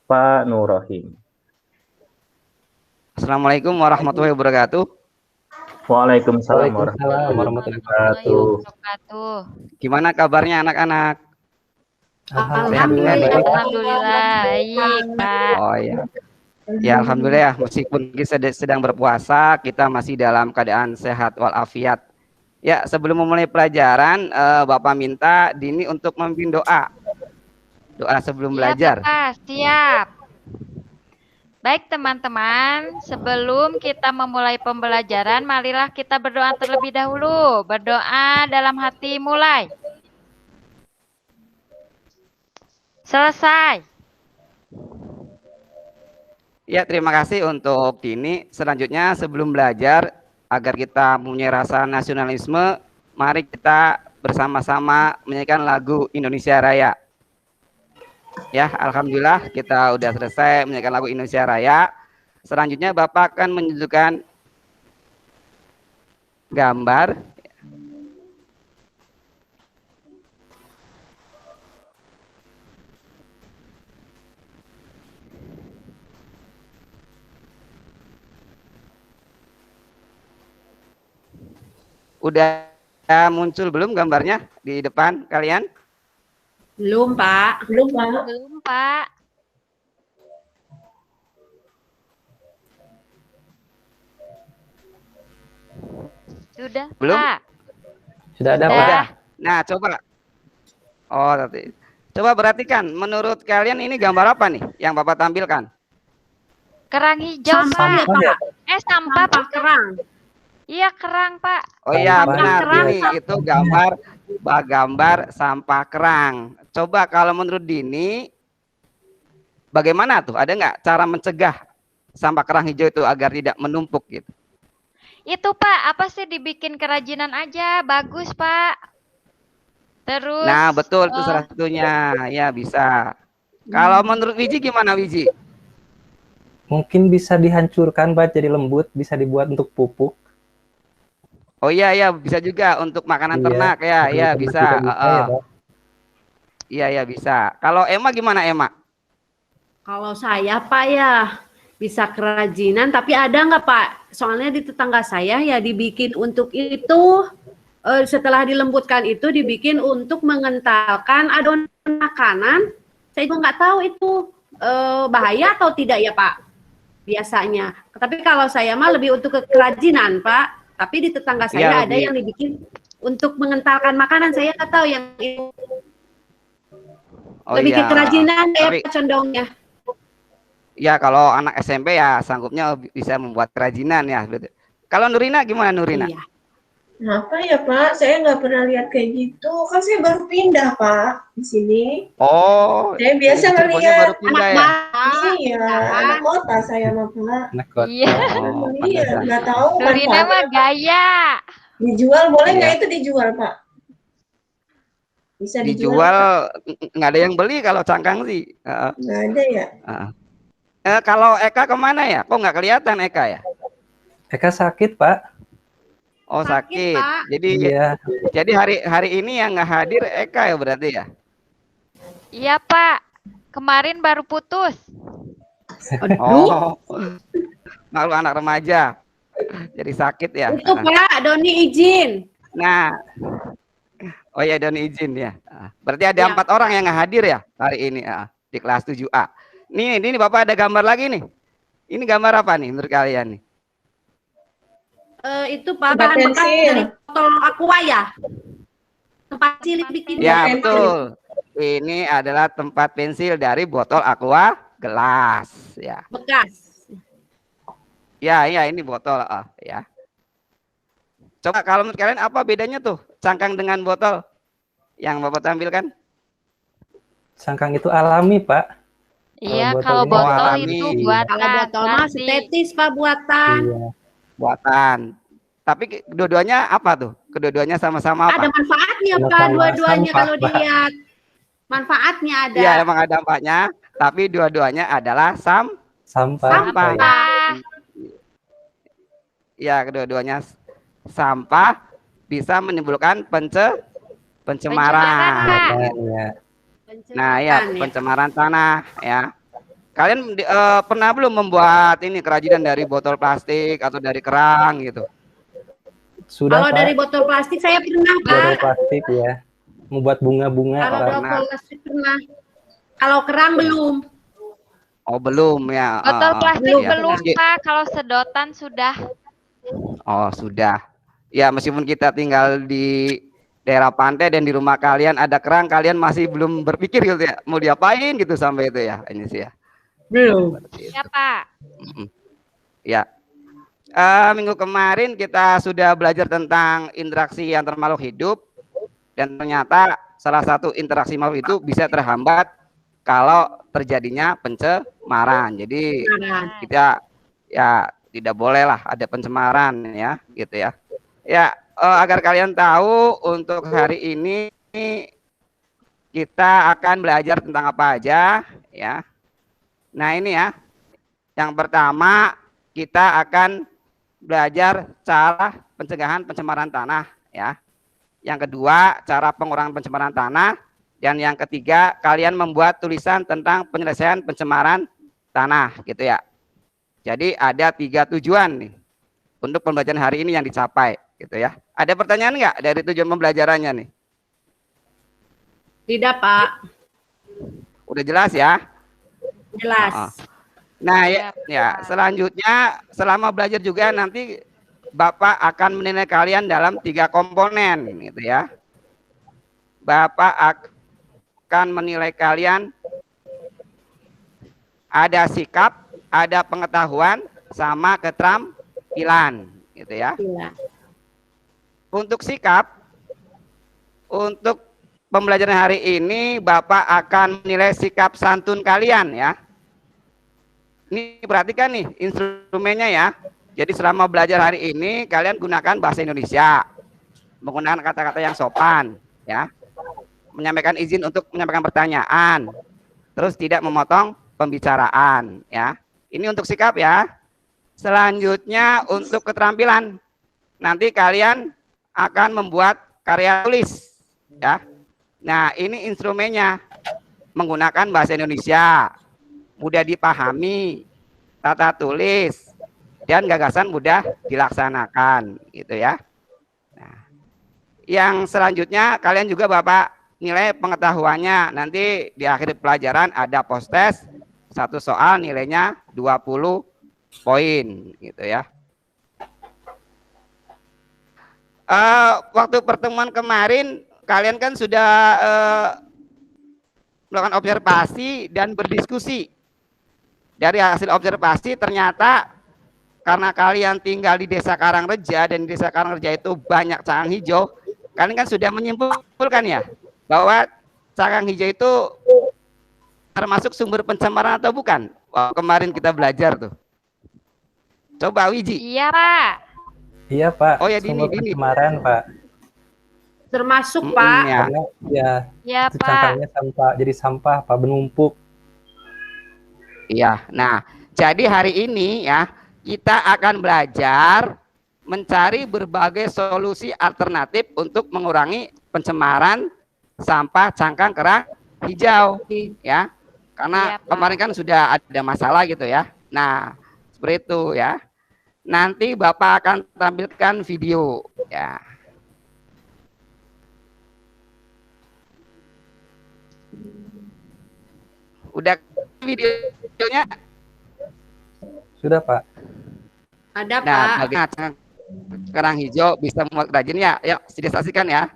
Pak Nur Rohim. Assalamualaikum warahmatullahi wabarakatuh. Waalaikumsalam Waalaikumsalam warahmatullahi wabarakatuh. wabarakatuh. Gimana kabarnya anak-anak? Alhamdulillah Sehat? baik. Alhamdulillah baik, Pak. Oh ya. Ya alhamdulillah ya, meskipun kita sedang berpuasa, kita masih dalam keadaan sehat walafiat. Ya, sebelum memulai pelajaran, Bapak minta Dini untuk memimpin doa. Doa sebelum belajar. Pak, siap. Baik teman-teman, sebelum kita memulai pembelajaran, marilah kita berdoa terlebih dahulu. Berdoa dalam hati mulai. Selesai. Ya, terima kasih untuk Dini. Selanjutnya sebelum belajar, agar kita mempunyai rasa nasionalisme, mari kita bersama-sama menyanyikan lagu Indonesia Raya. Ya, alhamdulillah kita udah selesai menyanyikan lagu Indonesia Raya. Selanjutnya Bapak akan menunjukkan gambar. Udah muncul belum gambarnya di depan kalian? Belum, Pak. Belum, Pak. Sudah, Belum? Pak. Sudah ada, Sudah. Pak. Nah, coba. Oh, tapi coba perhatikan, menurut kalian ini gambar apa nih yang Bapak tampilkan? Kerang hijau, Sampah, Pak. ya? Sampah, Pak. Kerang. Iya, kerang, Pak. Oh iya, Sampah benar. kerang. Ini itu gambar sampah kerang. Coba kalau menurut Dini, bagaimana tuh? Ada nggak cara mencegah sampah kerang hijau itu agar tidak menumpuk gitu? Itu, Pak, apa sih dibikin kerajinan aja? Bagus, Pak. Terus. Nah, betul itu salah satunya. Ya, bisa. Kalau menurut Wiji gimana, Wiji? Mungkin bisa dihancurkan, Pak, jadi lembut, bisa dibuat untuk pupuk. Oh iya, ya bisa juga untuk makanan Iya, ternak ya, makanan ya ternak bisa. juga bisa, ya, Pak. Iya, ya bisa. Kalau Emma gimana, Emma? Kalau saya Pak ya bisa kerajinan, tapi ada nggak Pak? Soalnya di tetangga saya ya dibikin untuk itu, setelah dilembutkan itu dibikin untuk mengentalkan adonan makanan. Saya juga nggak tahu itu bahaya atau tidak ya Pak biasanya. Tapi kalau saya mah lebih untuk kerajinan Pak. Tapi di tetangga saya Ya, ada lebih. yang dibikin untuk mengentalkan makanan. Saya nggak tahu yang itu. Oh Lebih ke iya. kerajinan ya Tapi Pak condongnya. ya kalau anak SMP ya sanggupnya bisa membuat kerajinan ya. Kalau Nurina gimana, Nurina? Iya. Kenapa ya Pak? Saya nggak pernah lihat kayak gitu. Kan saya baru pindah Pak di sini. Oh, Saya biasa jadi Cirebonnya ngeliat baru pindah ya. Iya, anak kota saya mah Pak. Iya. Oh, Iya, pantesan. nggak tahu Nurina mah manfaatnya. gaya. Dijual boleh nggak Iya. itu dijual Pak? Bisa dijual? Dijual nggak ada yang beli kalau cangkang sih. Nggak ada ya? Kalau Eka kemana ya? Kok nggak kelihatan Eka ya? Eka sakit, Pak. Oh sakit. Pak. Jadi Iya. jadi hari ini yang nggak hadir Eka ya berarti ya? Iya, Pak. Kemarin baru putus. Oh, malu anak remaja. Jadi sakit ya. Itu Pak, Doni izin. Nah, oh ya Doni izin ya. Berarti ada Ya. 4 orang yang nggak hadir ya hari ini di kelas 7A. Ini Bapak ada gambar lagi nih. Ini gambar apa nih menurut kalian nih? Itu Pak, Tempat bahan bekas pensil. dari botol aqua ya. Tempat cilik bikin. Ya pensil. betul. Ini adalah tempat pensil dari botol aqua gelas ya. Bekas. Ya ini botol ya. Coba kalau menurut kalian apa bedanya tuh cangkang dengan botol yang Bapak tampilkan? Cangkang itu alami, Pak. Iya, Kalau kalau botol botol alami. itu buatan. Kalau botol mah plastik. sintetis Pak buatan. Iya. Buatan. Tapi kedua-duanya apa tuh? Kedua-duanya sama-sama apa? Ada manfaatnya Pak, Sama-sama dua-duanya sampah, kalau Pak. dilihat. Manfaatnya ada. Iya emang ada dampaknya. Tapi dua-duanya adalah Sampah. sampah. Sampah. Ya kedua-duanya sampah bisa menimbulkan pencemaran. Pencemaran. Iya. Nah ya Pencemaran, pencemaran tanah ya. Kalian pernah belum membuat ini kerajinan dari botol plastik atau dari kerang gitu? Sudah, Kalau Pak. dari botol plastik saya pernah, Botol Pak. plastik ya. Membuat bunga-bunga, Kalau Pak. botol plastik pernah. Kalau kerang belum. Oh belum ya. Botol plastik Iya. belum, Pak. Kalau sedotan sudah. Oh sudah. Ya meskipun kita tinggal di daerah pantai dan di rumah kalian ada kerang, kalian masih belum berpikir gitu ya, mau diapain gitu sampai itu ya. Ini sih ya. Belum. Ya, Pak. Ya. Minggu kemarin kita sudah belajar tentang interaksi antar makhluk hidup dan ternyata salah satu interaksi makhluk itu bisa terhambat kalau terjadinya pencemaran. Jadi kita ya tidak boleh lah ada pencemaran ya, gitu ya. Ya, agar kalian tahu untuk hari ini kita akan belajar tentang apa aja ya. Nah, ini ya. Yang pertama kita akan belajar cara pencegahan pencemaran tanah ya. Yang kedua, cara pengurangan pencemaran tanah, dan yang ketiga, kalian membuat tulisan tentang penyelesaian pencemaran tanah gitu ya. Jadi ada 3 tujuan nih untuk pembelajaran hari ini yang dicapai gitu ya. Ada pertanyaan nggak dari tujuan pembelajarannya nih? Tidak, Pak. Udah jelas ya? Jelas. Nah ya, selanjutnya selama belajar juga nanti Bapak akan menilai kalian dalam 3 komponen gitu ya. Bapak akan menilai kalian ada sikap, ada pengetahuan, sama keterampilan gitu ya. Iya. Untuk sikap, untuk pembelajaran hari ini Bapak akan menilai sikap santun kalian ya. Ini perhatikan nih instrumennya ya. Jadi selama belajar hari ini kalian gunakan bahasa Indonesia, menggunakan kata-kata yang sopan ya, menyampaikan izin untuk menyampaikan pertanyaan, terus tidak memotong pembicaraan ya. Ini untuk sikap ya. Selanjutnya untuk keterampilan, nanti kalian akan membuat karya tulis ya. Nah ini instrumennya, menggunakan bahasa Indonesia, mudah dipahami, tata tulis, dan gagasan mudah dilaksanakan gitu ya. Nah, yang selanjutnya kalian juga Bapak nilai pengetahuannya. Nanti di akhir pelajaran ada post test, 1 soal nilainya 20 poin gitu ya. Waktu pertemuan kemarin kalian kan sudah melakukan observasi dan berdiskusi. Dari hasil observasi ternyata karena kalian tinggal di Desa Karangreja dan di Desa Karangreja itu banyak cangkang hijau, kalian kan sudah menyimpulkan ya bahwa cangkang hijau itu termasuk sumber pencemaran atau bukan? Wah, kemarin kita belajar tuh. Coba Wiji. Iya, Pak. Iya, Pak. Oh ya, Sumber Dini. pencemaran, Pak. Termasuk, Pak. Ya. Karena ya Iya, itu Pak. cangkangnya sampah, jadi sampah, Pak, menumpuk. Iya. Nah, jadi hari ini ya kita akan belajar mencari berbagai solusi alternatif untuk mengurangi pencemaran sampah cangkang kerang hijau ya. Karena Iya, Pak. kemarin kan sudah ada masalah gitu ya. Nah, seperti itu ya. Nanti Bapak akan tampilkan video ya. Udah videonya? Sudah, Pak. Ada, Nah, Pak. bagaimana cangkang kerang hijau bisa membuat kerajinan ya? Yuk, sudah saksikan ya.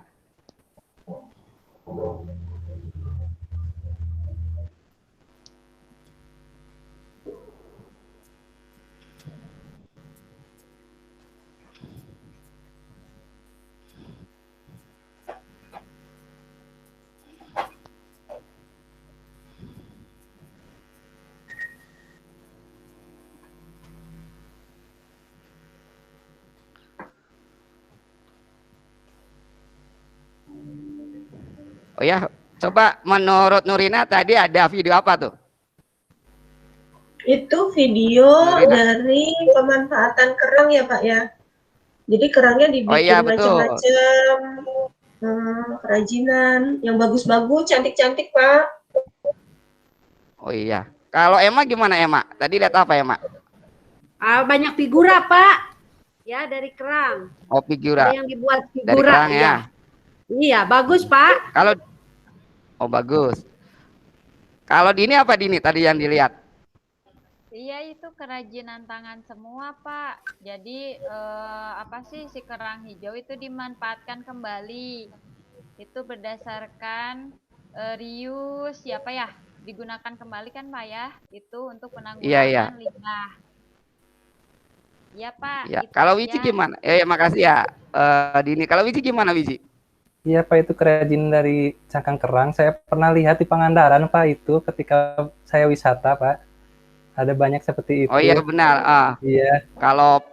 Oh ya, coba menurut Nurina tadi ada video apa tuh? Itu video dari pemanfaatan kerang ya Pak ya. Jadi kerangnya dibikin Oh iya, betul. macam-macam kerajinan yang bagus-bagus, cantik-cantik Pak. Oh iya, Kalau Emma gimana Emma? Tadi lihat apa Emma? Banyak figura, Pak. Ya, dari kerang. Oh, figura. Ada yang dibuat Dari figura. kerang Iya. ya. Iya, bagus, Pak. Kalau oh bagus. Kalau Dini apa Dini tadi yang dilihat? Iya, itu kerajinan tangan semua, Pak. Jadi apa sih si kerang hijau itu dimanfaatkan kembali. Itu berdasarkan reuse siapa ya? Digunakan kembali kan, Pak ya? Itu untuk Iya, iya. penanggulangan limbah. Iya, Pak. Ya. Itu Kalau Wiji aja. gimana? Makasih ya Dini. Kalau Wiji gimana Wiji? Iya Pak, itu kerajinan dari cangkang kerang. Saya pernah lihat di Pangandaran Pak, itu ketika saya wisata Pak. Ada banyak seperti itu. Oh iya benar. Iya. Kalau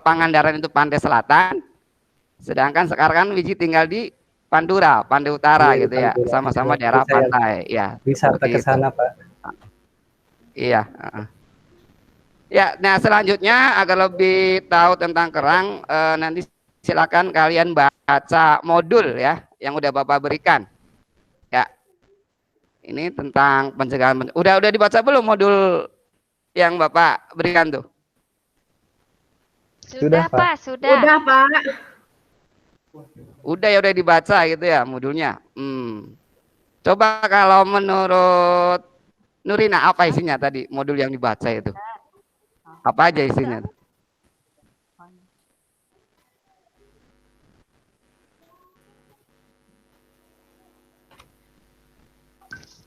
Pangandaran itu pantai selatan, sedangkan sekarang kan Wiji tinggal di Pandura, Pantai Utara Iya, gitu ya, Pantura. sama-sama Iya, daerah saya pantai. Ya, wisata seperti ke itu. sana Pak. Iya. Ya, nah selanjutnya agar lebih tahu tentang kerang, nanti silakan kalian baca modul ya yang udah Bapak berikan. Ya, ini tentang pencegahan. Udah dibaca belum modul yang Bapak berikan tuh? Sudah, Pak. Pak, sudah. Udah, Pak. Udah dibaca gitu ya modulnya. Coba kalau menurut Nurina apa isinya tadi modul yang dibaca itu? Apa aja isinya?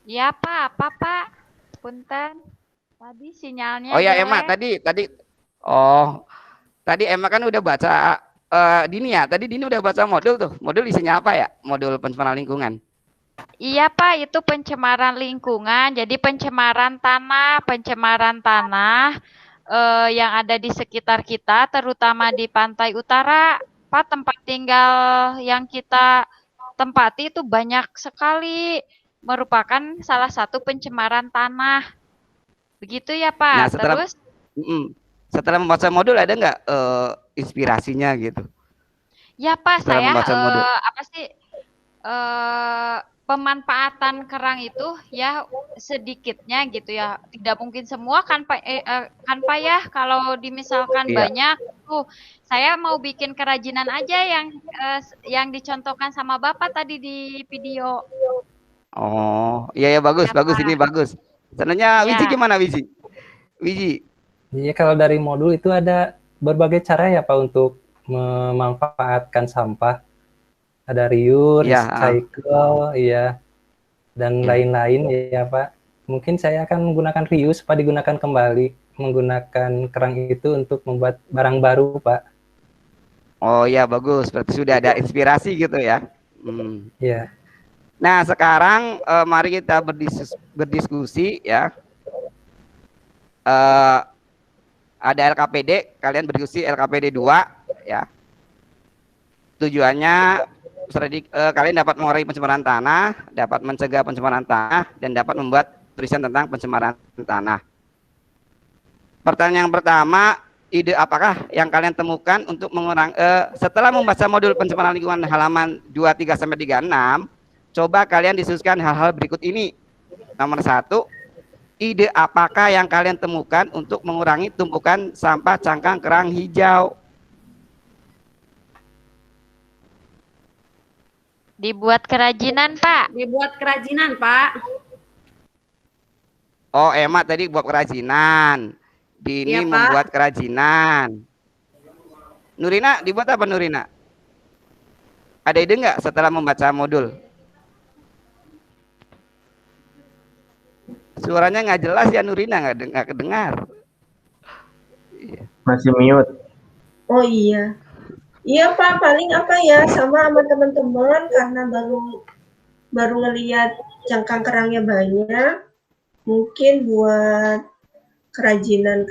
Iya, Pak. Apa, Pak? Punten. Tadi sinyalnya Oh ya jelek. Emma tadi. Oh, tadi Emma kan udah baca Dini ya. Tadi Dini udah baca modul tuh. Modul isinya apa ya? Modul pencemaran lingkungan. Iya, Pak, itu pencemaran lingkungan. Jadi pencemaran tanah yang ada di sekitar kita, terutama di pantai utara. Pak, tempat tinggal yang kita tempati itu banyak sekali, merupakan salah satu pencemaran tanah. Begitu ya, Pak. Nah, setelah membaca modul ada nggak inspirasinya gitu? Ya, Pak, Setelah saya membaca modul. apa sih pemanfaatan kerang itu ya sedikitnya gitu ya. Tidak mungkin semua kan Pak ya kalau dimisalkan Iya. banyak tuh. Saya mau bikin kerajinan aja yang dicontohkan sama Bapak tadi di video. Oh, iya bagus, Ya, bagus Pak. ini bagus. Sebenarnya Ya. Wiji gimana Wiji? Wiji. Iya, kalau dari modul itu ada berbagai cara ya Pak untuk memanfaatkan sampah. Ada reuse, Ya, recycle, iya, dan Ya. lain-lain ya Pak. Mungkin saya akan menggunakan reuse Pak, digunakan kembali, menggunakan kerang itu untuk membuat barang baru Pak. Oh ya bagus, berarti sudah ada inspirasi gitu ya. Iya. Nah sekarang mari kita berdiskusi ya. Ada LKPD, kalian berdiskusi LKPD 2 ya. Tujuannya kalian dapat mengurangi pencemaran tanah, dapat mencegah pencemaran tanah, dan dapat membuat tulisan tentang pencemaran tanah. Pertanyaan yang pertama, ide apakah yang kalian temukan untuk mengurangi setelah membaca modul pencemaran lingkungan halaman 23 sampai 36, coba kalian diskusikan hal-hal berikut ini. Nomor 1, ide apakah yang kalian temukan untuk mengurangi tumpukan sampah cangkang kerang hijau? Dibuat kerajinan, Pak. Dibuat kerajinan, Pak. Oh, Emma tadi buat kerajinan. Dini Iya, Pak. membuat kerajinan. Nurina dibuat apa Nurina? Ada ide nggak setelah membaca modul? Suaranya nggak jelas ya Nurina, nggak kedengar. Masih mute. Oh iya. Iya Pak, paling apa ya sama teman-teman karena baru ngelihat cangkang kerangnya banyak, mungkin buat kerajinan.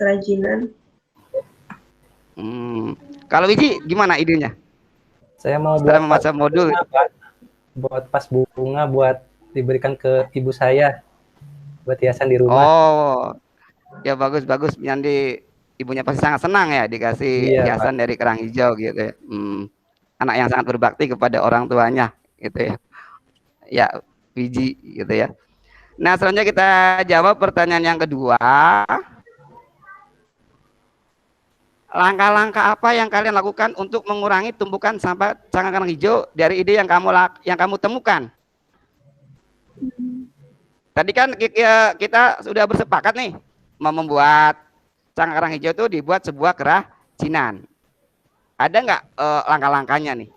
Kalau Wiji gimana idenya? Saya mau Setelah buat membaca modul. buat pas bunga buat diberikan ke ibu saya buat hiasan di rumah. Oh, ya bagus. Nanti ibunya pasti sangat senang ya dikasih Iya, hiasan dari kerang hijau gitu ya. Anak yang sangat berbakti kepada orang tuanya gitu ya. Ya, Wiji gitu ya. Nah, selanjutnya kita jawab pertanyaan yang kedua. Langkah-langkah apa yang kalian lakukan untuk mengurangi tumpukan sampah cangkang kerang hijau dari ide yang kamu temukan? Tadi kan kita sudah bersepakat nih mau membuat cangkang kerang hijau itu dibuat sebuah kerajinan. Ada nggak langkah-langkahnya nih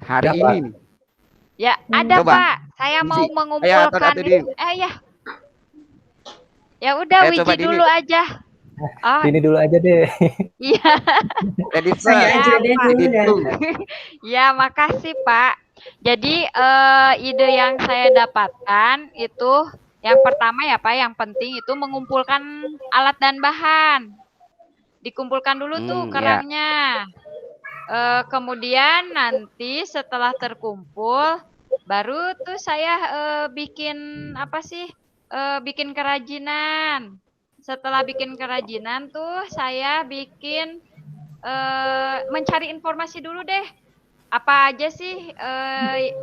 hari Ya, ini Pak. nih? Ya, ada Coba. Pak. Saya mau Wiji. mengumpulkan Atau Dini. ya. Ya udah Wiji coba Dini. dulu aja. Oh, Ini dulu aja deh. iya. Ladies Saya first. aja deh Pak. dulu dah. Ya, makasih Pak. Jadi ide yang saya dapatkan itu yang pertama ya Pak, yang penting itu mengumpulkan alat dan bahan. Dikumpulkan dulu tuh Ya. kerangnya. Kemudian nanti setelah terkumpul, baru tuh saya bikin apa sih? Bikin kerajinan. Setelah bikin kerajinan tuh saya bikin mencari informasi dulu deh. Apa aja sih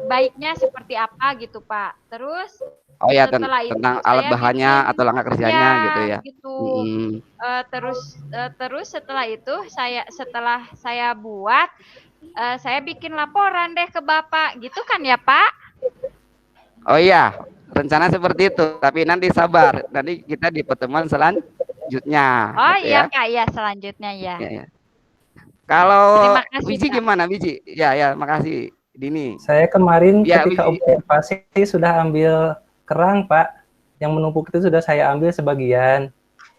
baiknya seperti apa gitu Pak. Terus Oh ya, setelah itu tentang alat saya bahannya bikin, atau langkah kerjanya ya, gitu ya. gitu. Mm. Terus setelah itu setelah saya buat saya bikin laporan deh ke Bapak, gitu kan ya Pak? Oh iya, rencana seperti itu. Tapi nanti sabar, nanti kita di pertemuan selanjutnya. Oh gitu iya ya. Kak, ya selanjutnya ya. Ya. Kalau Terima kasih, Wiji Kak. gimana Wiji? Ya, makasih Dini. Saya kemarin Ya, ketika Wiji. observasi sudah ambil kerang, Pak. Yang menumpuk itu sudah saya ambil sebagian.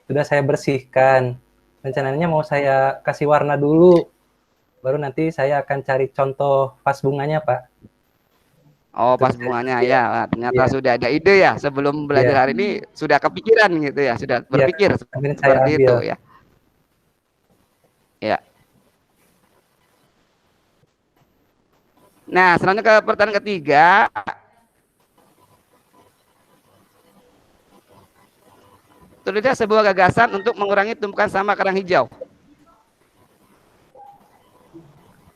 Sudah saya bersihkan. Rencananya mau saya kasih warna dulu. Baru nanti saya akan cari contoh vas bunganya, Pak. Oh, pas bunganya ya. Ternyata Iya. sudah ada ide ya. Sebelum belajar Iya. hari ini sudah kepikiran gitu ya. Sudah berpikir akhirnya saya seperti ambil. itu ya. Ya. Nah, selanjutnya ke pertanyaan ketiga. Tulislah sebuah gagasan untuk mengurangi tumpukan sampah kerang hijau.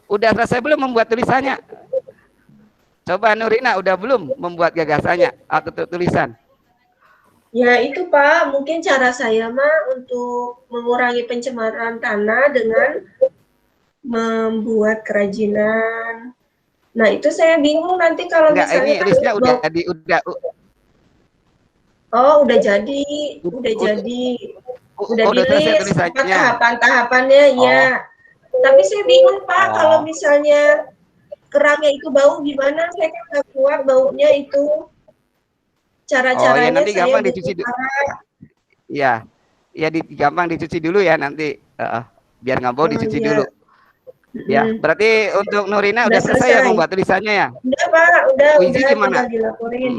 Udah selesai belum membuat tulisannya? Coba Nurina, udah belum membuat gagasannya atau tulisan? Ya itu Pak, mungkin cara saya mah untuk mengurangi pencemaran tanah dengan membuat kerajinan. Nah itu saya bingung nanti kalau Enggak, misalnya ini tulisnya udah jadi, udah udah selesai ditulis tulisannya. tahapan-tahapannya ya. Tapi saya bingung Pak, kalau misalnya kerangnya itu bau gimana? Saya kan nggak kuat baunya itu. Cara-caranya ya nanti saya gampang butuh dicuci dulu. cara. Ya, gampang dicuci dulu ya nanti. Biar nggak bau dicuci iya. dulu. Ya, berarti untuk Nurina udah selesai ya membuat tulisannya ya? Udah Pak, udah gimana? tinggal dilaporin.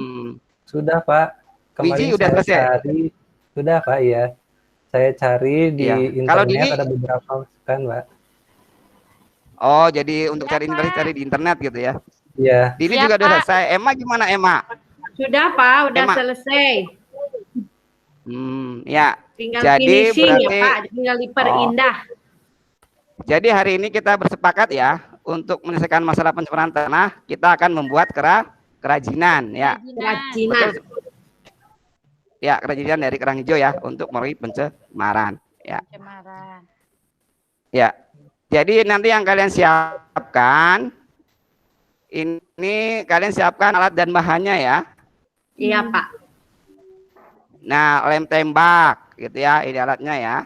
Sudah Pak. Wiji Kemarin udah saya selesai? cari. Sudah Pak, ya. Saya cari di Iya. Kalau internet Dini? ada beberapa masukan, Pak. Oh, jadi untuk Ya, cari di internet gitu ya? Iya. Dini Ya, juga udah Pak. selesai. Emma gimana Emma? Sudah Pak, udah Emma. selesai. Ya. Tinggal Jadi finishing berarti- ya Pak, tinggal diperindah. Jadi hari ini kita bersepakat ya untuk menyelesaikan masalah pencemaran tanah, kita akan membuat kerajinan ya. Kerajinan. Ya, kerajinan dari kerang hijau ya untuk mengurangi pencemaran ya. Pencemaran. Ya. Jadi nanti yang kalian siapkan ini kalian siapkan alat dan bahannya ya. Iya Pak. Nah, lem tembak gitu ya, ini alatnya ya.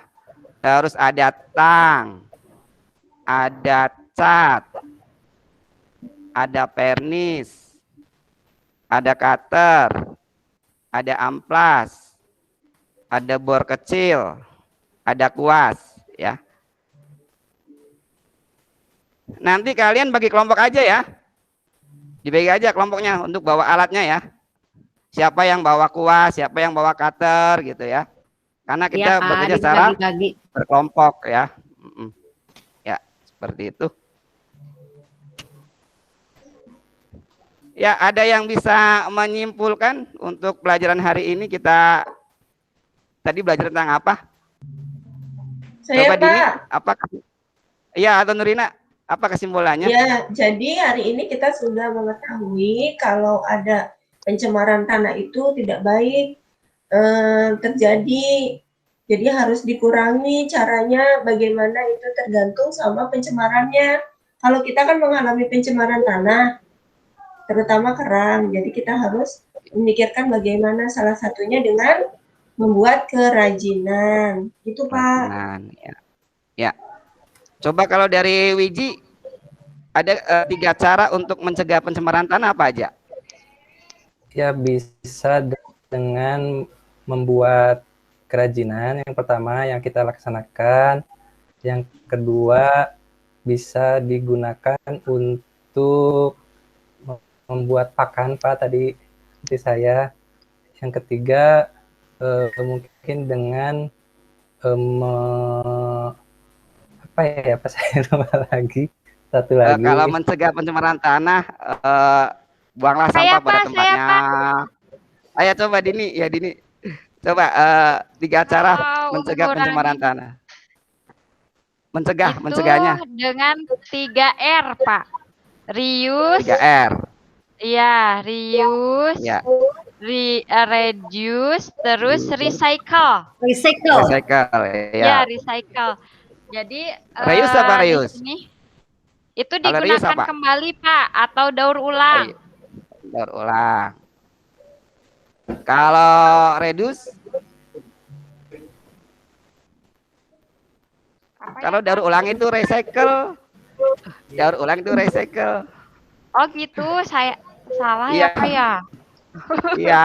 Terus ada tang, ada cat, ada vernis, ada cutter, ada amplas, ada bor kecil, ada kuas ya. Nanti kalian bagi kelompok aja ya. Dibagi aja kelompoknya untuk bawa alatnya ya. Siapa yang bawa kuas, siapa yang bawa cutter gitu ya. Karena kita Iya Pak, bekerja secara dibagi-bagi. berkelompok ya. Ya, seperti itu. Ya, ada yang bisa menyimpulkan untuk pelajaran hari ini kita tadi belajar tentang apa? Saya Coba Dini, Pak. apa? Iya, atau Nurina, apa kesimpulannya? Ya, jadi hari ini kita sudah mengetahui kalau ada pencemaran tanah itu tidak baik terjadi. Jadi harus dikurangi caranya bagaimana itu tergantung sama pencemarannya. Kalau kita kan mengalami pencemaran tanah, terutama kerang, jadi kita harus memikirkan bagaimana salah satunya dengan membuat kerajinan. Gitu Pak. Kerajinan, ya. Ya. Coba kalau dari Wiji, ada 3 cara untuk mencegah pencemaran tanah apa aja? Ya bisa dengan membuat kerajinan yang pertama yang kita laksanakan. Yang kedua bisa digunakan untuk membuat pakan Pak tadi seperti saya. Yang ketiga mungkin dengan apa ya Pak saya lupa lagi. Satu lagi. Kalau mencegah pencemaran tanah, buanglah sampah pada tempatnya. Ayo coba Dini, ya Dini. Coba 3 cara mencegah pencemaran tanah. Mencegahnya. Dengan 3R, Pak. Reuse. 3R. Iya, reuse. Ya. Reduce, terus recycle. Recycle. Ya, recycle. Jadi reuse apa reuse? Di sini itu digunakan kembali Pak atau daur ulang. Daur ulang. Kalau reduce? Kalau daur ulang itu recycle. Daur ulang itu recycle. Oh gitu, saya salah ya Pak ya. Iya.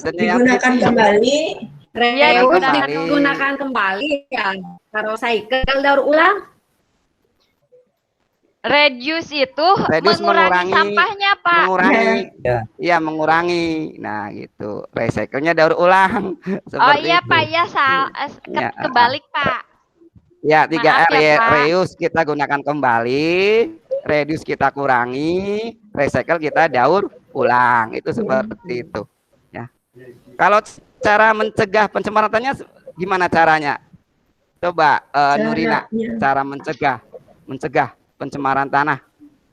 Digunakan kembali. Digunakan kembali ya. Kalau cycle daur ulang. Reduce itu mengurangi sampahnya Pak. Mengurangi, ya mengurangi. Nah gitu. Recycle-nya daur ulang. Oh iya Pak, ya kebalik Pak. Ya 3R ya, reuse kita gunakan kembali, reduce kita kurangi, recycle kita daur ulang. Itu seperti itu. Ya. Kalau cara mencegah pencemaran tanah gimana caranya? Coba Nurina, cara mencegah pencemaran tanah.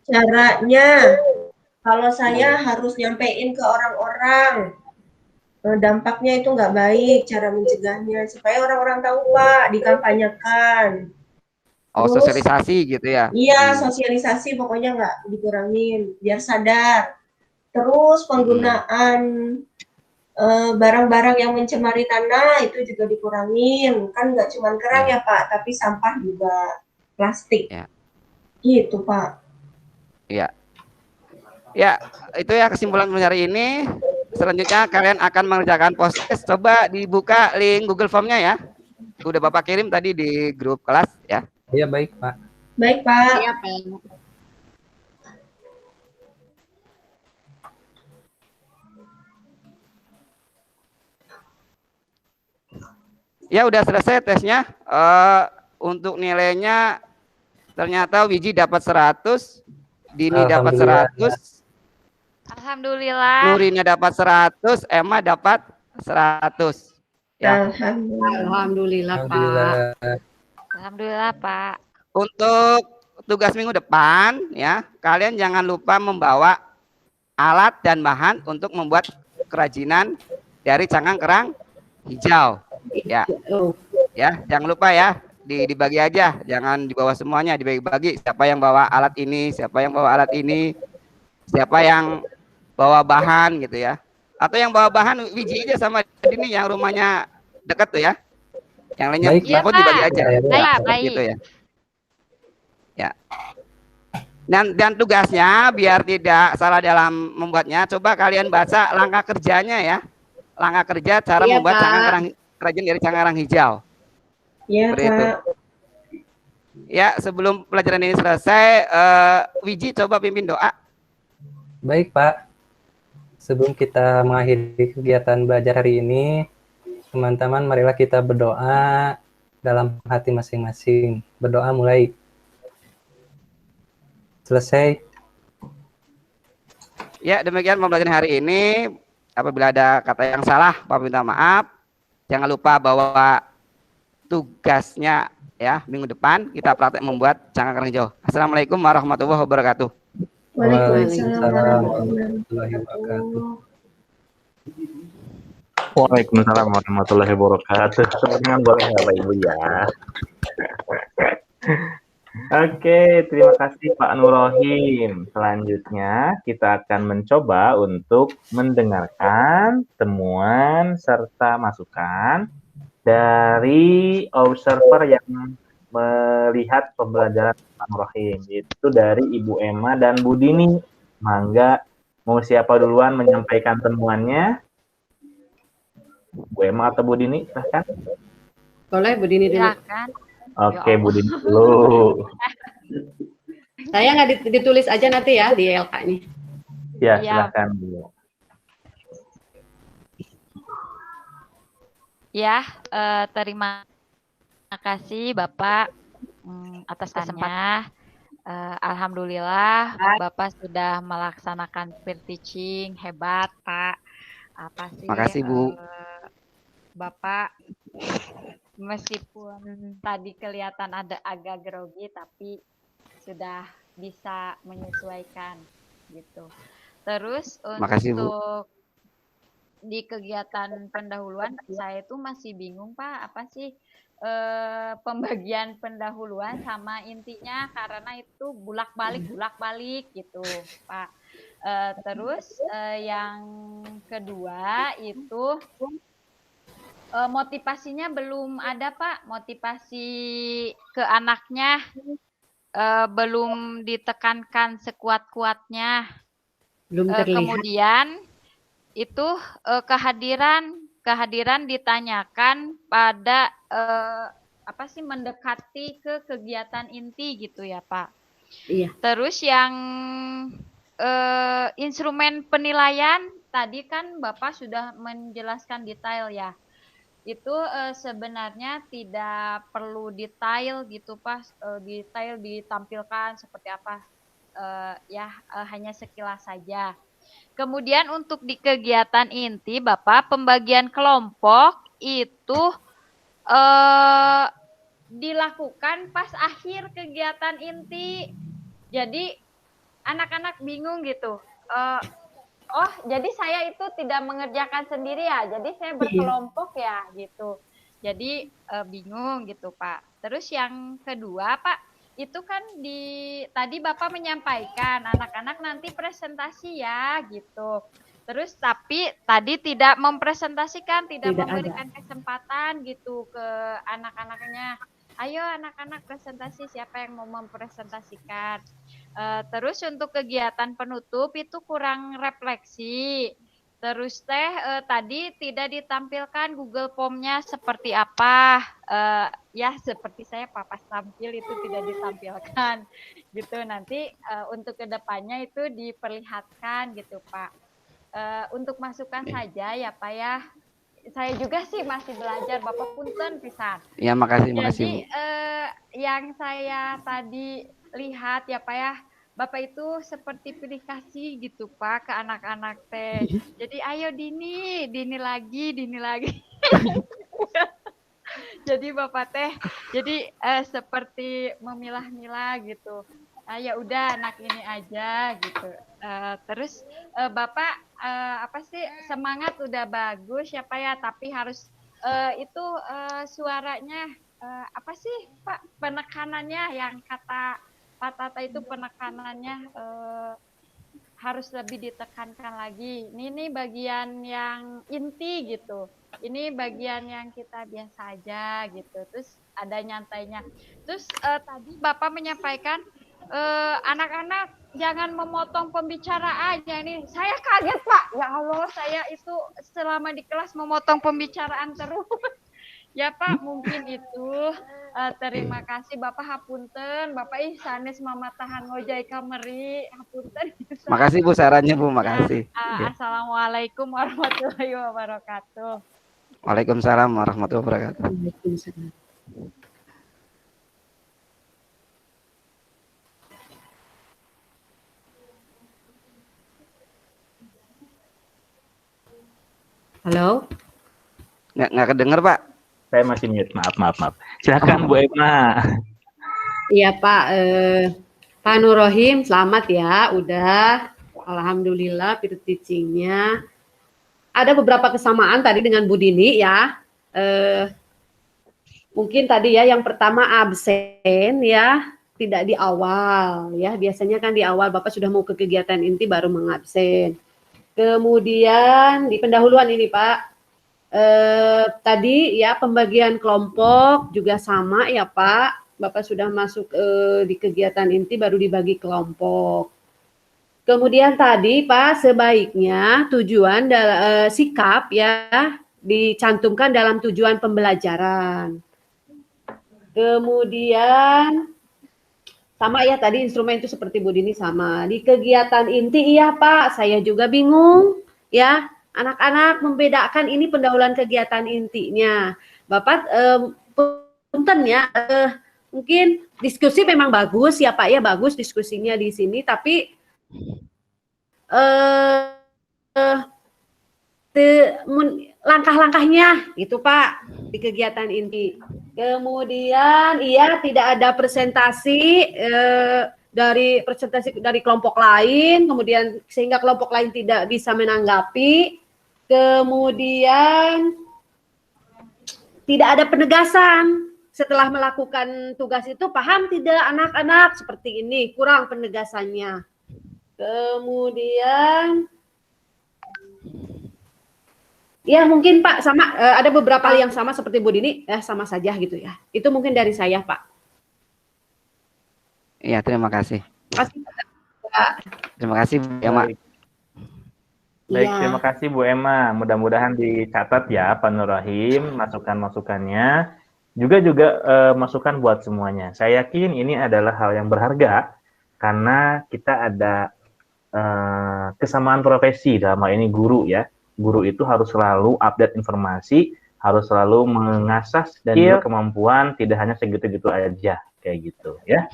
Caranya, kalau saya harus nyampein ke orang-orang, dampaknya itu nggak baik cara mencegahnya, supaya orang-orang tahu Pak, dikampanyekan. Oh, terus, sosialisasi gitu ya? Iya, sosialisasi pokoknya nggak dikurangin, biar sadar. Terus penggunaan barang-barang yang mencemari tanah itu juga dikurangin, kan nggak cuma kerang ya Pak, tapi sampah juga, plastik. Ya. Gitu Pak. Ya. Ya, itu ya kesimpulan hari ini. Selanjutnya kalian akan mengerjakan podcast. Coba dibuka link Google Form-nya ya. Udah Bapak kirim tadi di grup kelas ya. Iya baik Pak. Baik Pak. Iya Pak. Ya udah selesai tesnya. Untuk nilainya ternyata Wiji dapat 100, Dini dapat 100. Alhamdulillah. Nurina dapat 100, Emma dapat 100. Ya. Alhamdulillah Pak. Alhamdulillah Pak. Untuk tugas minggu depan ya, kalian jangan lupa membawa alat dan bahan untuk membuat kerajinan dari cangkang kerang hijau. Ya. Ya, jangan lupa ya. Dibagi aja, jangan dibawa semuanya, dibagi-bagi. Siapa yang bawa alat ini, siapa yang bawa alat ini, siapa yang bawa bahan gitu ya. Atau yang bawa bahan Wiji aja sama Dini yang rumahnya dekat tuh ya. Yang lainnya baik, dibagi aja. Baik. Gitu ya. Ya. Dan tugasnya biar tidak salah dalam membuatnya, coba kalian baca langkah kerjanya ya. Langkah kerja cara membuat cangkang kerajinan dari cangkang kerang hijau. Iya Pak. Ya, sebelum pelajaran ini selesai, Wiji coba pimpin doa. Baik Pak. Sebelum kita mengakhiri kegiatan belajar hari ini, teman-teman marilah kita berdoa dalam hati masing-masing. Berdoa mulai. Selesai. Ya, demikian pembelajaran hari ini. Apabila ada kata yang salah, Bapak minta maaf. Jangan lupa bawa tugasnya ya minggu depan kita praktek membuat cangkang kerang hijau. Assalamualaikum warahmatullahi wabarakatuh. Waalaikumsalam warahmatullahi wabarakatuh. Waalaikumsalam warahmatullahi wabarakatuh. Teman-teman boleh Bapak Ibu ya. Oke, terima kasih Pak Nurohim. Selanjutnya kita akan mencoba untuk mendengarkan temuan serta masukan dari observer yang melihat pembelajaran Pak Nurohim. Itu dari Ibu Emma dan Bu Dini. Mangga, mau siapa duluan menyampaikan temuannya? Bu Emma atau Bu Dini, silahkan. Boleh Bu Dini dulu. Silakan. Oke, Bu Dini dulu. Saya nggak ditulis aja nanti ya di LK-nya. Ya, Iya. silahkan Bu. Ya, terima kasih Bapak atas kesempatan. Alhamdulillah Bapak sudah melaksanakan peer teaching, hebat Pak. Apa sih? Makasih Bu. Bapak meskipun tadi kelihatan ada agak grogi tapi sudah bisa menyesuaikan gitu. Terus Makasih, Bu. untuk di kegiatan pendahuluan saya itu masih bingung Pak, apa sih pembagian pendahuluan sama intinya karena itu bulak-balik gitu Pak. Terus yang kedua itu motivasinya belum ada Pak, motivasi ke anaknya belum ditekankan sekuat-kuatnya. Belum terlihat. Kemudian itu kehadiran ditanyakan pada apa sih mendekati ke kegiatan inti gitu ya Pak. Iya. Terus yang instrumen penilaian tadi kan Bapak sudah menjelaskan detail ya. Itu sebenarnya tidak perlu detail gitu Pak, detail ditampilkan seperti apa hanya sekilas saja. Kemudian untuk di kegiatan inti Bapak pembagian kelompok itu dilakukan pas akhir kegiatan inti. Jadi anak-anak bingung gitu. Oh, jadi saya itu tidak mengerjakan sendiri ya. Jadi saya berkelompok ya gitu. Jadi bingung gitu, Pak. Terus yang kedua, Pak, itu kan tadi Bapak menyampaikan anak-anak nanti presentasi ya gitu. Terus tapi tadi tidak mempresentasikan, tidak memberikan kesempatan gitu ke anak-anaknya. Ayo anak-anak presentasi, siapa yang mau mempresentasikan. Terus untuk kegiatan penutup itu kurang refleksi. Terus tadi tidak ditampilkan Google Form-nya seperti apa. Ya seperti saya papas tampil itu tidak ditampilkan gitu. Nanti untuk kedepannya itu diperlihatkan gitu Pak. Untuk masukan saja ya Pak ya. Saya juga sih masih belajar, Bapak punten pisan. Ya, makasih Bu. Jadi yang saya tadi lihat ya Pak ya, Bapak itu seperti pilih kasih gitu Pak ke anak-anak teh. Jadi ayo Dini lagi. Jadi Bapak teh, jadi seperti memilah-milah gitu. Ya udah anak ini aja gitu. Terus Bapak apa sih semangat udah bagus ya Pak ya, tapi harus itu suaranya apa sih Pak penekanannya yang kata Pak Tata itu penekanannya harus lebih ditekankan lagi. Ini bagian yang inti gitu. Ini bagian yang kita biasa aja gitu. Terus ada nyantainya. Terus tadi Bapak menyampaikan anak-anak jangan memotong pembicaraan. Ini saya kaget Pak. Ya Allah, saya itu selama di kelas memotong pembicaraan terus. Ya Pak, mungkin itu. Terima kasih Bapak hapunten. Bapak sanes mamatahan ngojai kameri hapunten. Makasih Bu sarannya Bu, makasih. Assalamualaikum warahmatullahi wabarakatuh. Waalaikumsalam warahmatullahi wabarakatuh. Halo? Nggak kedenger Pak. Saya masih mute, maaf. Silakan Bu Emma. Iya Pak, Pak Nurohim, selamat ya, udah. Alhamdulillah peer teaching-nya ada beberapa kesamaan tadi dengan Bu Dini ya. Mungkin tadi ya yang pertama absen ya, tidak di awal ya. Biasanya kan di awal Bapak sudah mau ke kegiatan inti baru mengabsen. Kemudian di pendahuluan ini Pak, tadi ya pembagian kelompok juga sama ya Pak. Bapak sudah masuk di kegiatan inti baru dibagi kelompok. Kemudian tadi Pak, sebaiknya tujuan sikap ya dicantumkan dalam tujuan pembelajaran. Kemudian sama ya tadi instrumen itu seperti Bu Dini sama. Di kegiatan inti iya Pak, saya juga bingung ya. Anak-anak membedakan ini pendahuluan kegiatan intinya. Bapak punten ya, mungkin diskusi memang bagus ya Pak ya, bagus diskusinya di sini, tapi langkah-langkahnya itu Pak di kegiatan inti. Kemudian iya tidak ada presentasi dari kelompok lain, kemudian sehingga kelompok lain tidak bisa menanggapi. Kemudian tidak ada penegasan setelah melakukan tugas itu, paham tidak anak-anak seperti ini, kurang penegasannya. Kemudian ya mungkin Pak sama ada beberapa hal yang sama seperti Bu Dini sama saja gitu ya. Itu mungkin dari saya Pak. Iya, terima kasih. Pak. Terima kasih Bu Emma. Baik, Ya. terima kasih Bu Emma. Mudah-mudahan dicatat ya Pak Nur Rahim masukan-masukannya. Juga masukan buat semuanya. Saya yakin ini adalah hal yang berharga karena kita ada kesamaan profesi, dalam hal ini guru ya. Guru itu harus selalu update informasi, harus selalu mengasah dan juga kemampuan, tidak hanya segitu-gitu aja kayak gitu ya.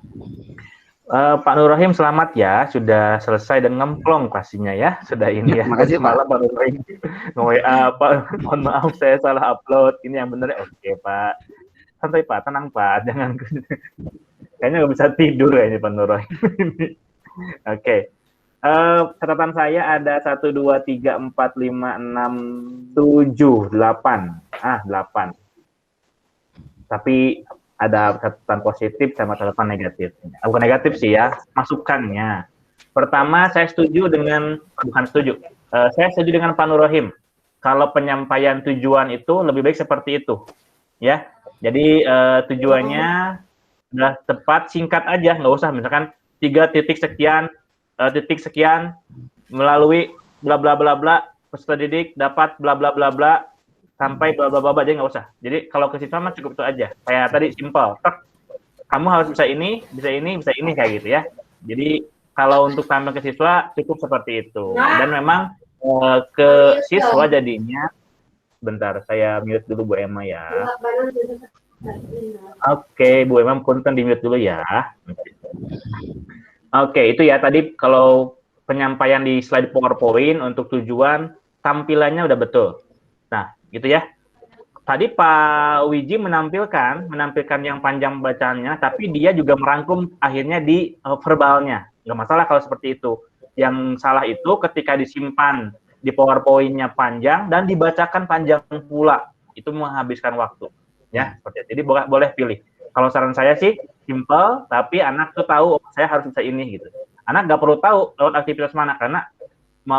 Pak Nur Rahim selamat ya, sudah selesai dan ngemplong pastinya ya, sudah ini ya. Makasih Pak. Pak Nur Rahim nge-WA, Pak, mohon maaf saya salah upload, ini yang benar. Oke Pak, santai Pak, tenang Pak, jangan kayaknya nggak bisa tidur kayaknya Pak Nur Rahim. Oke. Catatan saya ada 1, 2, 3, 4, 5, 6, 7, 8. 8. Tapi ada catatan positif sama catatan negatif. Bukan negatif sih ya, masukannya. Pertama, saya setuju dengan, bukan setuju, saya setuju dengan Pak Nur Rahim. Kalau penyampaian tujuan itu lebih baik seperti itu. Ya, jadi tujuannya udah tepat, singkat aja, nggak usah misalkan 3 titik sekian melalui bla bla bla bla peserta didik dapat bla bla bla bla sampai bla bla bla jadi nggak usah. Jadi kalau ke siswa mah cukup itu aja. Kayak tadi simple. Kamu harus bisa ini kayak gitu ya. Jadi kalau untuk sampai ke siswa cukup seperti itu. Dan memang ke siswa jadinya bentar saya mute dulu Bu Emma ya. Oke, Bu Emma punten di mute dulu ya. Oke, itu ya tadi kalau penyampaian di slide PowerPoint untuk tujuan tampilannya udah betul. Nah, gitu ya. Tadi Pak Wiji menampilkan yang panjang bacaannya, tapi dia juga merangkum akhirnya di verbalnya. Nggak masalah kalau seperti itu. Yang salah itu ketika disimpan di PowerPoint-nya panjang dan dibacakan panjang pula. Itu menghabiskan waktu. Ya, seperti itu. Jadi boleh pilih. Kalau saran saya sih simple, tapi anak tuh tahu saya harus bisa ini gitu. Anak nggak perlu tahu lewat aktivitas mana karena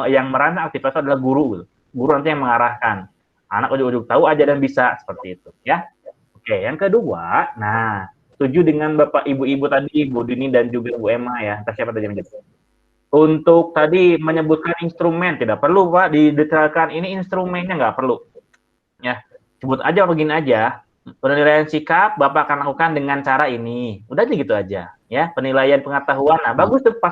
yang merancang aktivitas adalah guru. Gitu. Guru nanti yang mengarahkan. Anak ujuk-ujuk tahu aja dan bisa seperti itu, ya. Oke, yang kedua, nah setuju dengan Bapak Ibu-Ibu tadi, Bu Dini dan juga Bu Emma ya. Entah siapa tadi yang menjawab. Untuk tadi menyebutkan instrumen tidak perlu Pak didetailkan ini instrumennya nggak perlu. Ya, sebut aja begini aja. Penilaian sikap Bapak akan lakukan dengan cara ini. Udah aja gitu aja, ya. Penilaian pengetahuan. Nah, bagus tuh pas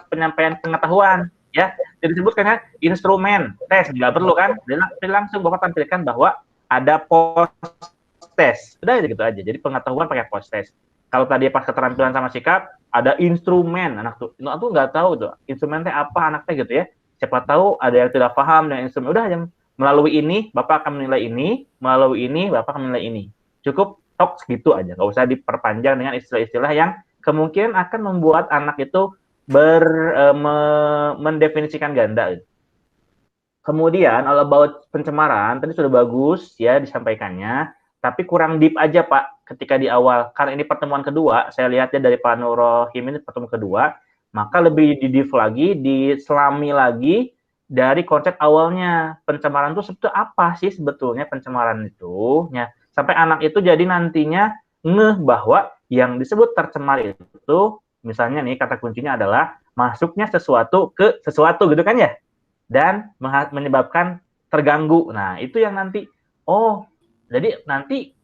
penyampaian pengetahuan, ya. Jadi disebutkan kan instrumen tes nggak perlu kan? Jadi langsung Bapak tampilkan bahwa ada post test. Udah aja gitu aja. Jadi pengetahuan pakai post test. Kalau tadi pas keterampilan sama sikap ada instrumen. Anak tuh nggak tahu tuh instrumennya apa anaknya gitu ya. Siapa tahu ada yang tidak paham dengan instrumen. Udah aja. Melalui ini, Bapak akan menilai ini. Melalui ini, Bapak akan menilai ini. Cukup tok segitu aja. Nggak usah diperpanjang dengan istilah-istilah yang kemungkinan akan membuat anak itu mendefinisikan ganda. Kemudian all about pencemaran tadi sudah bagus ya disampaikannya, tapi kurang deep aja Pak ketika di awal. Karena ini pertemuan kedua, saya lihatnya dari Pak Nur Rohim ini pertemuan kedua, maka lebih di deep lagi, diselami lagi dari konsep awalnya. Pencemaran itu sebetulnya apa sih sebetulnya pencemaran itu? Ya, sampai anak itu jadi nantinya ngeh bahwa yang disebut tercemar itu misalnya nih kata kuncinya adalah masuknya sesuatu ke sesuatu gitu kan ya? Dan menyebabkan terganggu. Nah, itu yang nanti, oh, jadi nanti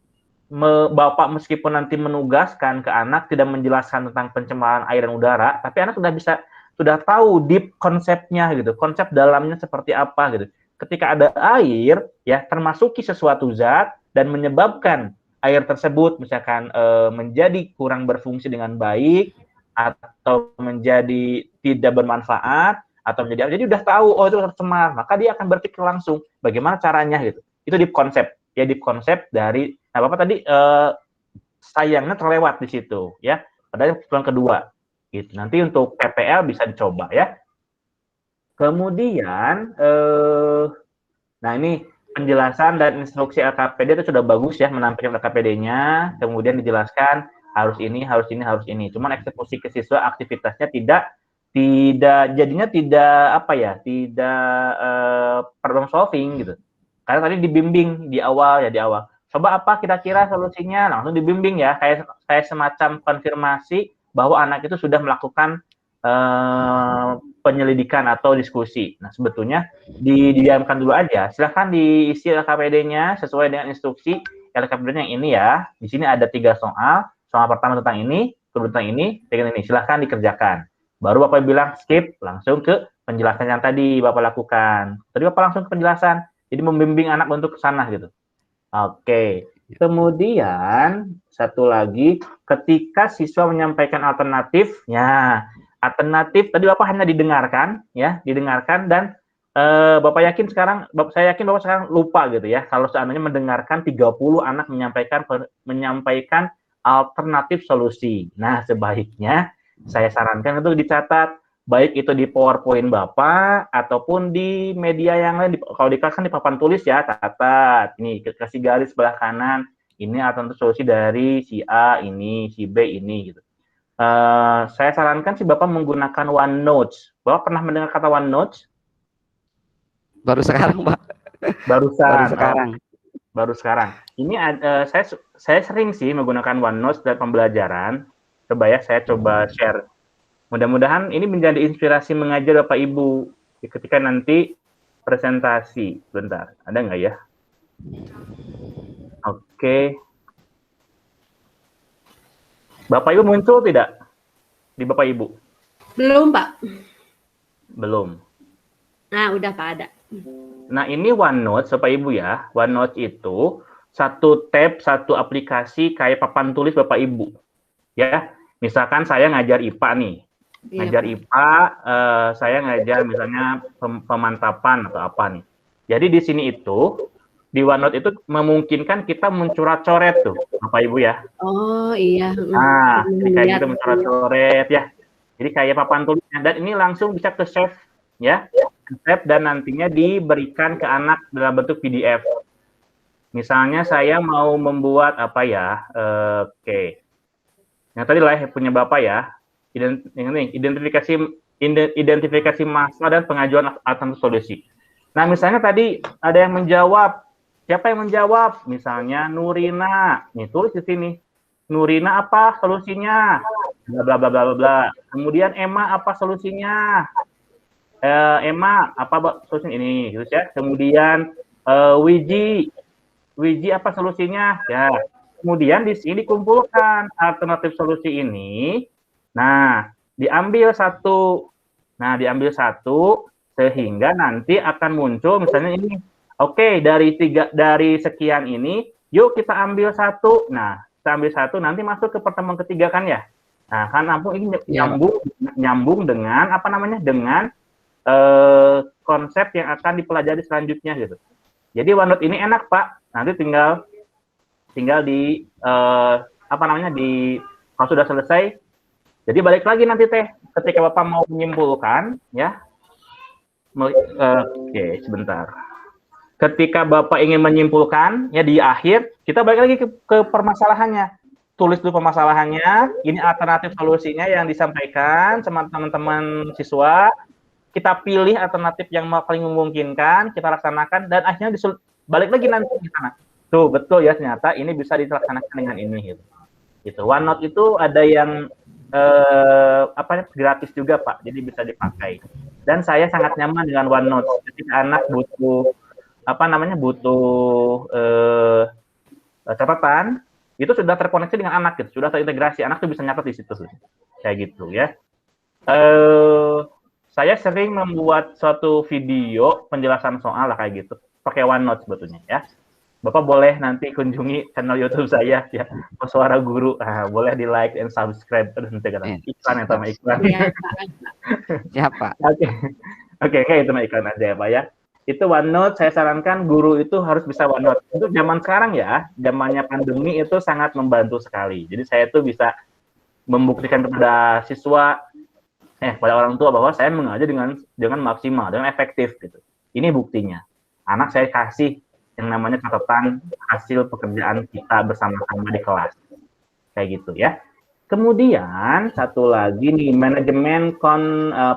bapak meskipun nanti menugaskan ke anak tidak menjelaskan tentang pencemaran air dan udara, tapi anak sudah tahu deep konsepnya gitu, konsep dalamnya seperti apa gitu. Ketika ada air, ya termasuki sesuatu zat dan menyebabkan air tersebut misalkan menjadi kurang berfungsi dengan baik atau menjadi tidak bermanfaat atau jadi udah tahu oh itu tercemar, maka dia akan berpikir langsung bagaimana caranya gitu. Itu deep konsep ya, deep konsep dari nah Bapak tadi sayangnya terlewat di situ ya, padahal yang kedua gitu. Nanti untuk PPL bisa dicoba ya. Kemudian nah ini penjelasan dan instruksi LKPD itu sudah bagus ya, menampilkan LKPD-nya, kemudian dijelaskan harus ini, harus ini, harus ini. Cuman eksekusi ke siswa aktivitasnya tidak jadinya tidak apa ya, tidak problem solving gitu. Karena tadi dibimbing di awal ya, di awal. Coba apa kira-kira solusinya, langsung dibimbing ya, kayak semacam konfirmasi bahwa anak itu sudah melakukan penyelidikan atau diskusi. Nah, sebetulnya didiamkan dulu aja. Silahkan diisi LKPD-nya sesuai dengan instruksi LKPD-nya yang ini ya. Di sini ada 3 soal. Soal pertama tentang ini, kedua tentang ini, dengan ini. Silahkan dikerjakan. Baru Bapak bilang skip, langsung ke penjelasan yang tadi Bapak lakukan. Tadi Bapak langsung ke penjelasan. Jadi membimbing anak untuk ke sana gitu. Oke. Kemudian satu lagi, ketika siswa menyampaikan alternatifnya, alternatif tadi Bapak hanya didengarkan ya, didengarkan dan Bapak yakin sekarang, saya yakin Bapak sekarang lupa gitu ya, kalau seandainya mendengarkan 30 anak menyampaikan alternatif solusi. Nah, sebaiknya saya sarankan itu dicatat, baik itu di PowerPoint Bapak ataupun di media yang lain. Kalau di kelas kan di papan tulis ya, catat. Ini kasih garis sebelah kanan. Ini alternatif solusi dari si A ini, si B ini gitu. Saya sarankan si Bapak menggunakan OneNote. Bapak pernah mendengar kata OneNote? Baru sekarang, Pak. Baru sekarang. Ini saya sering sih menggunakan OneNote dalam pembelajaran. Coba ya, saya coba share. Mudah-mudahan ini menjadi inspirasi mengajar Bapak Ibu ketika nanti presentasi. Bentar, ada nggak ya? Oke. Bapak Ibu muncul tidak? Di Bapak Ibu? Belum, Pak. Belum. Nah, udah Pak ada. Nah, ini OneNote, Bapak Ibu ya. OneNote itu satu tab, satu aplikasi kayak papan tulis Bapak Ibu. Ya, misalkan saya ngajar IPA nih. Ngajar IPA, saya ngajar misalnya pemantapan atau apa nih. Jadi di sini itu, di OneNote itu memungkinkan kita mencoret-coret tuh, Bapak Ibu ya. Oh iya. Nah, jadi kayak gitu mencoret-coret ya. Jadi kayak papan tulisnya, dan ini langsung bisa ke save ya, save dan nantinya diberikan ke anak dalam bentuk PDF. Misalnya saya mau membuat apa ya, oke. Yang tadi lah punya Bapak ya, identifikasi masalah dan pengajuan alternatif solusi. Nah, misalnya tadi ada yang menjawab, siapa yang menjawab? Misalnya Nurina, nih tulis di sini. Nurina apa solusinya? Bla bla bla bla bla. Kemudian Emma apa solusinya? Emma apa solusinya ini? Gitu ya. Kemudian Wiji apa solusinya? Ya. Kemudian di sini dikumpulkan alternatif solusi ini. Nah, diambil satu. Sehingga nanti akan muncul misalnya ini. Oke, dari sekian ini, yuk kita ambil satu. Nah, kita ambil satu, nanti masuk ke pertemuan ketiga kan ya. Nah, kan ini nyambung dengan apa namanya? Dengan konsep yang akan dipelajari selanjutnya gitu. Jadi OneNote ini enak Pak. Nanti tinggal di kalau sudah selesai. Jadi balik lagi nanti ketika Bapak mau menyimpulkan ya. Oke, sebentar. Ketika Bapak ingin menyimpulkan, ya di akhir, kita balik lagi ke permasalahannya. Tulis dulu permasalahannya, ini alternatif solusinya yang disampaikan sama teman-teman siswa, kita pilih alternatif yang paling memungkinkan, kita laksanakan, dan akhirnya balik lagi nanti di sana. Tuh, betul ya, ternyata ini bisa dilaksanakan dengan ini. Gitu. OneNote itu ada yang gratis juga, Pak, jadi bisa dipakai. Dan saya sangat nyaman dengan OneNote. Ketika anak butuh catatan, itu sudah terkoneksi dengan anak, gitu, sudah terintegrasi, anak tuh bisa nyatet di situ, kayak gitu ya. Saya sering membuat suatu video penjelasan soal lah kayak gitu, pakai OneNote sebetulnya ya. Bapak boleh nanti kunjungi channel YouTube saya ya, Suara Guru. Boleh di like and subscribe. Iklan yang sama iklan. Siapa? Oke, kayak itu mah iklan aja ya Pak ya. Itu OneNote, saya sarankan guru itu harus bisa OneNote. Untuk zaman sekarang ya, zamannya pandemi itu sangat membantu sekali. Jadi saya tuh bisa membuktikan kepada siswa, pada orang tua bahwa saya mengajar dengan maksimal, dengan efektif gitu. Ini buktinya. Anak saya kasih yang namanya catatan hasil pekerjaan kita bersama-sama di kelas. Kayak gitu ya. Kemudian satu lagi nih, manajemen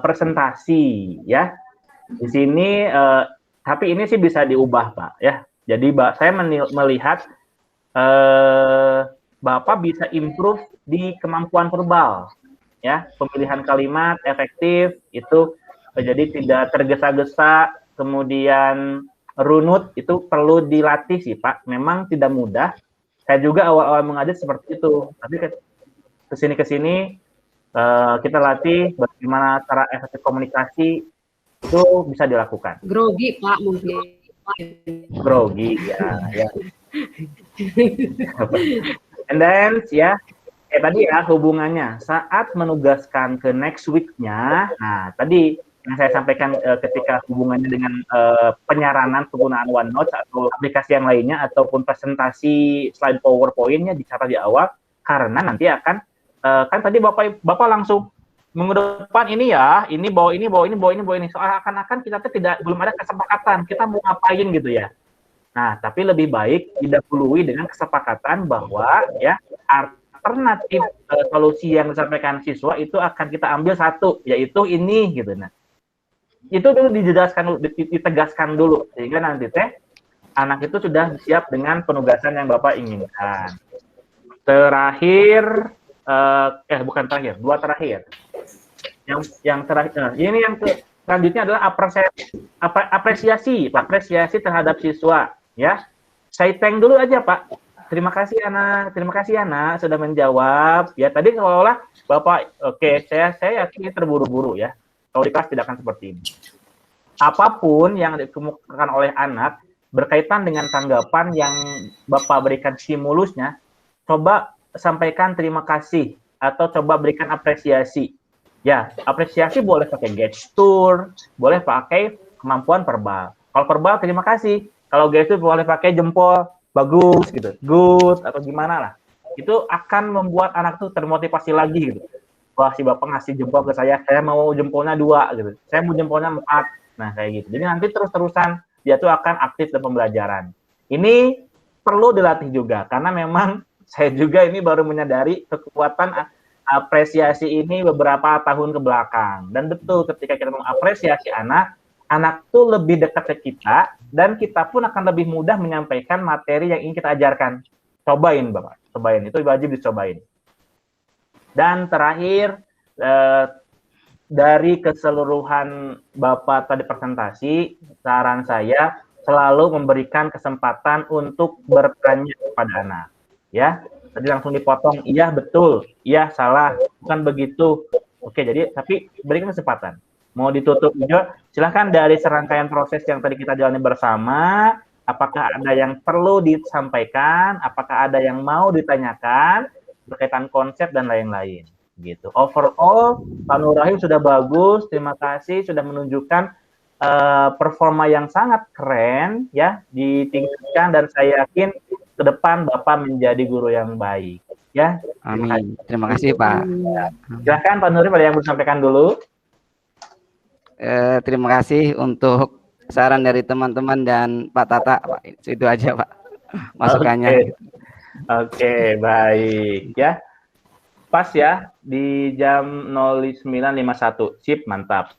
presentasi ya. Di sini tapi ini sih bisa diubah, Pak ya. Jadi saya melihat Bapak bisa improve di kemampuan verbal ya, pemilihan kalimat efektif itu, jadi tidak tergesa-gesa, kemudian runut itu perlu dilatih sih Pak, memang tidak mudah. Saya juga awal-awal mengajar seperti itu, tapi kesini kita latih bagaimana cara efektif komunikasi itu bisa dilakukan. Grogi Pak mungkin. Grogi ya. And then ya, tadi ya hubungannya saat menugaskan ke next week-nya. Nah, tadi yang saya sampaikan ketika hubungannya dengan penyaranan penggunaan OneNote atau aplikasi yang lainnya ataupun presentasi slide PowerPoint-nya dicatat di awal, karena nanti akan kan tadi Bapak langsung minggu depan ini ya, ini bawa ini. Soal akan-akan kita belum ada kesepakatan kita mau ngapain gitu ya. Nah, tapi lebih baik didahului dengan kesepakatan bahwa ya alternatif solusi yang disampaikan siswa itu akan kita ambil satu, yaitu ini gitu. Nah, itu dulu ditegaskan dulu sehingga nanti anak itu sudah siap dengan penugasan yang Bapak inginkan. Terakhir, dua terakhir. Yang terakhir, ini yang selanjutnya adalah apresiasi terhadap siswa. Ya, saya thank dulu aja Pak. Terima kasih anak sudah menjawab. Ya tadi seolah-olah Bapak, saya yakin terburu-buru ya. Kalau di kelas tidak akan seperti ini. Apapun yang dikemukakan oleh anak berkaitan dengan tanggapan yang Bapak berikan stimulusnya, coba sampaikan terima kasih atau coba berikan apresiasi. Ya, apresiasi boleh pakai gestur, boleh pakai kemampuan verbal. Kalau verbal terima kasih. Kalau gestur boleh pakai jempol, bagus gitu, good atau gimana lah. Itu akan membuat anak tuh termotivasi lagi gitu. Wah, si Bapak ngasih jempol ke saya mau jempolnya 2 gitu. Saya mau jempolnya 4. Nah, kayak gitu. Jadi nanti terus-terusan dia tuh akan aktif dalam pembelajaran. Ini perlu dilatih juga karena memang saya juga ini baru menyadari kekuatan apresiasi ini beberapa tahun ke belakang. Dan betul ketika kita mengapresiasi anak tuh lebih dekat ke kita, dan kita pun akan lebih mudah menyampaikan materi yang ingin kita ajarkan. Cobain Bapak, itu wajib dicobain. Dan terakhir, dari keseluruhan Bapak tadi presentasi, saran saya selalu memberikan kesempatan untuk bertanya kepada anak. Ya, tadi langsung dipotong, iya betul, iya salah, bukan begitu. Oke, jadi tapi berikan kesempatan. Mau ditutup juga, silahkan dari serangkaian proses yang tadi kita jalani bersama, apakah ada yang perlu disampaikan, apakah ada yang mau ditanyakan, berkaitan konsep dan lain-lain. Gitu. Overall, Pak Nur Rahim sudah bagus, terima kasih sudah menunjukkan performa yang sangat keren, ya, ditingkatkan, dan saya yakin ke depan Bapak menjadi guru yang baik. Ya. Amin. Terima kasih Pak. Silahkan Pak Nur Rahim, ada yang mau disampaikan dulu? Terima kasih untuk saran dari teman-teman dan Pak Tata. Pak, itu aja Pak masukannya. Oke, baik ya. Pas ya di jam 09.51. Sip, mantap.